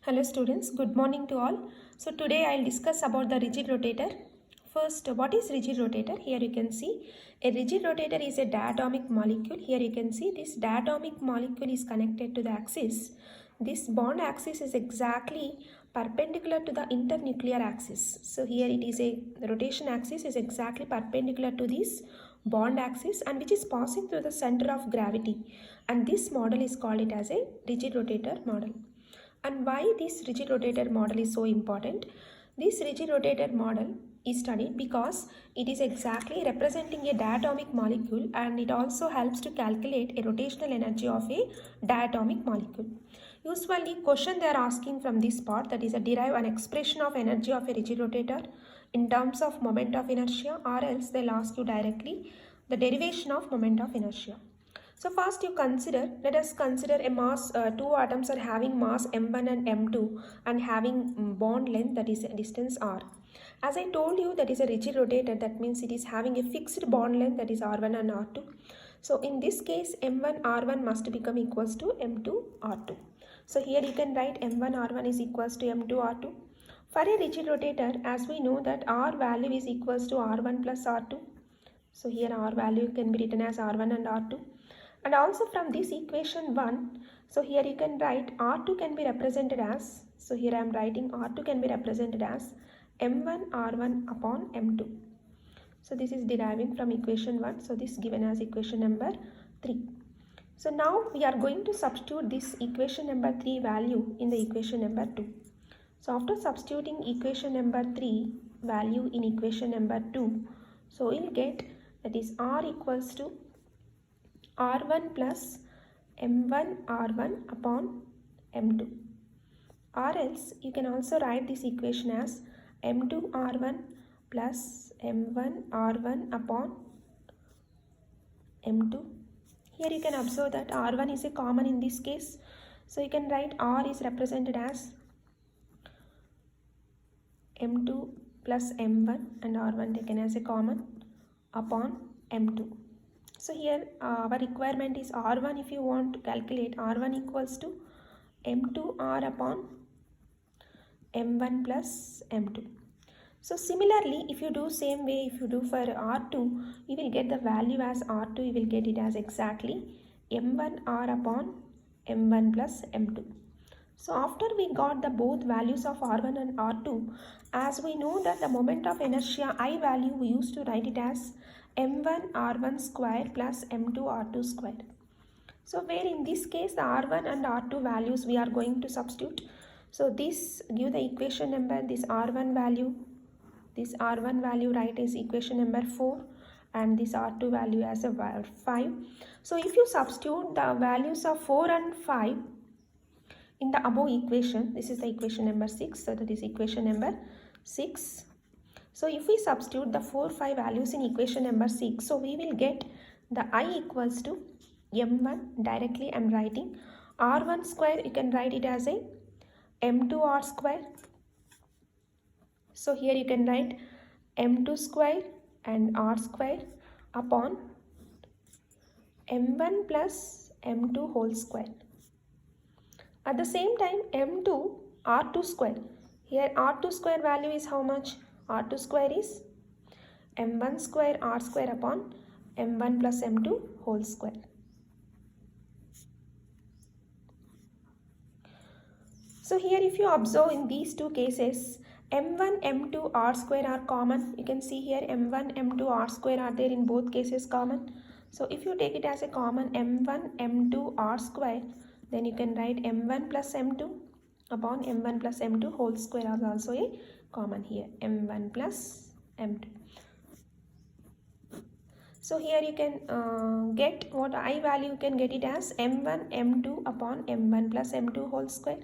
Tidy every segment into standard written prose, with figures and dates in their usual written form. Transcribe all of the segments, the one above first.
Hello students, good morning to all. So today I'll discuss about the rigid rotator. First, what is rigid rotator? Here you can see a rigid rotator is a diatomic molecule. Here you can see this diatomic molecule is connected to the axis. This bond axis is exactly perpendicular to the internuclear axis. So here it is the rotation axis is exactly perpendicular to this bond axis and which is passing through the center of gravity. And this model is called it as a rigid rotator model. And why this rigid rotator model is so important? This rigid rotator model is studied because it is exactly representing a diatomic molecule and it also helps to calculate a rotational energy of a diatomic molecule. Usually question they are asking from this part, that is derive an expression of energy of a rigid rotator in terms of moment of inertia, or else they'll ask you directly the derivation of moment of inertia. So first let us consider a mass, two atoms are having mass m1 and m2 and having bond length, that is a distance r. As I told you, that is a rigid rotator, that means it is having a fixed bond length, that is r1 and r2. So in this case m1 r1 must become equals to m2 r2. So here you can write m1 r1 is equals to m2 r2. For a rigid rotator, as we know that r value is equals to r1 plus r2. So here r value can be written as r1 and r2. And also from this equation 1, so here you can write R2 can be represented as, so here I am writing R2 can be represented as M1 R1 upon M2. So this is deriving from equation 1, so this is given as equation number 3. So now we are going to substitute this equation number 3 value in the equation number 2. So after substituting equation number 3 value in equation number 2, so we'll get, that is R equals to R1 plus M1 R1 upon M2, or else you can also write this equation as M2 R1 plus M1 R1 upon M2. Here you can observe that R1 is a common in this case, so you can write R is represented as M2 plus M1 and R1 taken as a common upon M2. So here our requirement is R1. If you want to calculate, R1 equals to M2R upon M1 plus M2. So similarly, if you do same way, if you do for R2, you will get the value as R2, you will get it as exactly M1R upon M1 plus M2. So after we got the both values of R1 and R2, as we know that the moment of inertia I value, we used to write it as M1 R1 square plus M2 R2 square. So where in this case the R1 and R2 values we are going to substitute. So this give the equation number, this R1 value write is equation number 4 and this R2 value as a 5. So if you substitute the values of 4 and 5 in the above equation, this is the equation number 6, so that is equation number 6. So if we substitute the 4, 5 values in equation number 6, so we will get the I equals to M1, directly I am writing R1 square, you can write it as a M2R square. So here you can write M2 square and R square upon M1 plus M2 whole square. At the same time M2 R2 square, here R2 square value is how much? R2 square is M1 square R square upon M1 plus M2 whole square. So here if you observe in these two cases, M1 M2 R square are common. You can see here M1 M2 R square are there in both cases common. So if you take it as a common M1 M2 R square, then you can write M1 plus M2 upon M1 plus M2 whole square is also a common here, M1 plus M2. So here you can get what I value, you can get it as M1 M2 upon M1 plus M2 whole square.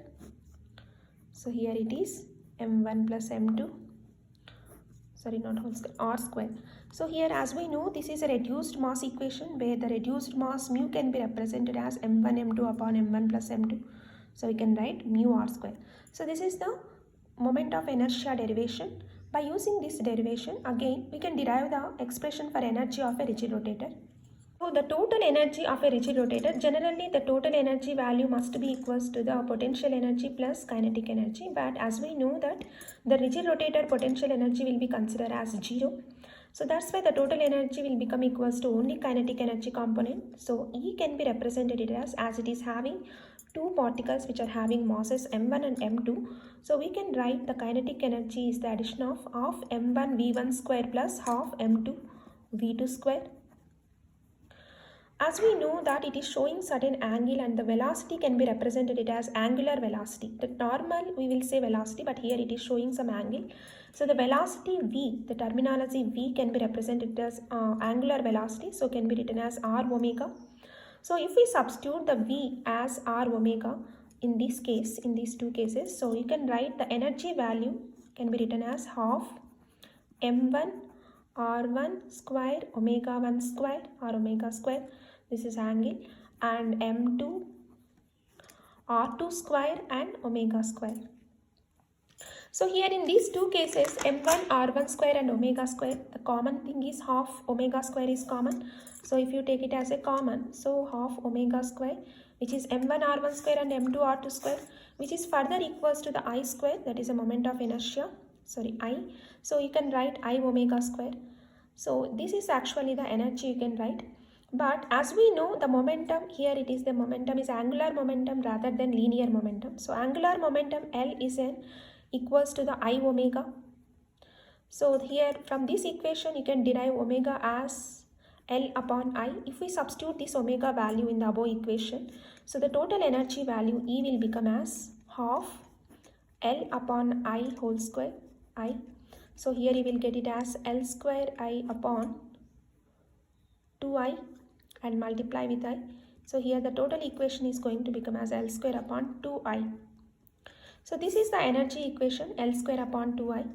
So here it is M1 plus M2, sorry not whole square, R square. So here as we know, this is a reduced mass equation where the reduced mass mu can be represented as M1 M2 upon M1 plus M2. So we can write mu R square. So this is the moment of inertia derivation. By using this derivation, again we can derive the expression for energy of a rigid rotator. So the total energy of a rigid rotator, generally the total energy value must be equals to the potential energy plus kinetic energy, but as we know that the rigid rotator potential energy will be considered as 0. So that's why the total energy will become equals to only kinetic energy component. So E can be represented as it is having two particles which are having masses m1 and m2. So we can write the kinetic energy is the addition of half m1 v1 square plus half m2 v2 square. As we know that it is showing certain angle and the velocity can be represented it as angular velocity. The normal we will say velocity, but here it is showing some angle. So the velocity v, the terminology v can be represented as angular velocity, so can be written as r omega. So if we substitute the v as r omega in this case, in these two cases, so you can write the energy value can be written as half m1 r1 square omega 1 square or omega square, this is angle, and m2 r2 square and omega square. So here in these two cases, m1 r1 square and omega square, the common thing is half omega square is common. So if you take it as a common, so half omega square, which is m1 r1 square and m2 r2 square, which is further equals to the I square, that is a moment of inertia, I. So you can write I omega square. So this is actually the energy you can write. But as we know, the momentum here, it is the momentum is angular momentum rather than linear momentum. So angular momentum L is equals to the I omega. So here from this equation you can derive omega as L upon I. If we substitute this omega value in the above equation, so the total energy value E will become as half L upon I whole square I. So here you will get it as L square I upon 2I and multiply with I. So here the total equation is going to become as L square upon 2I. So this is the energy equation, L square upon 2I.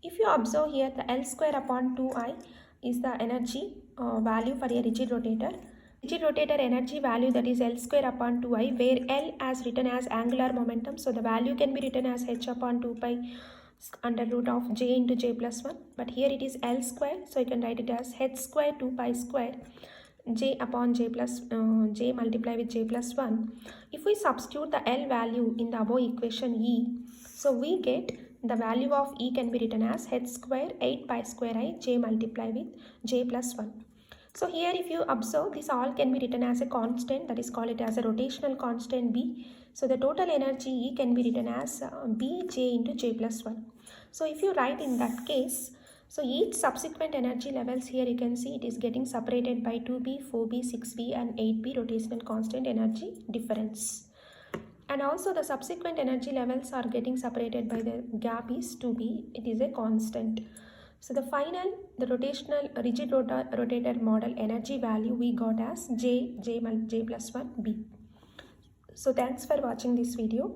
If you observe here, the L square upon 2I is the energy value for a rigid rotator. Rigid rotator energy value, that is L square upon 2I, where L as written as angular momentum. So the value can be written as h upon 2 pi under root of j into j plus 1. But here it is L square, so you can write it as h square 2 pi square j upon j plus j multiply with j plus 1. If we substitute the L value in the above equation E, so we get the value of E can be written as h square 8 pi square I j multiply with j plus 1. So here if you observe, this all can be written as a constant, that is call it as a rotational constant B. So the total energy E can be written as Bj into j plus 1. So if you write in that case, so each subsequent energy levels here you can see it is getting separated by 2b, 4b, 6b and 8b rotational constant energy difference. And also the subsequent energy levels are getting separated by the gap is 2b, it is a constant. So the final, the rotational rigid rotator model energy value we got as j plus 1 b. So thanks for watching this video.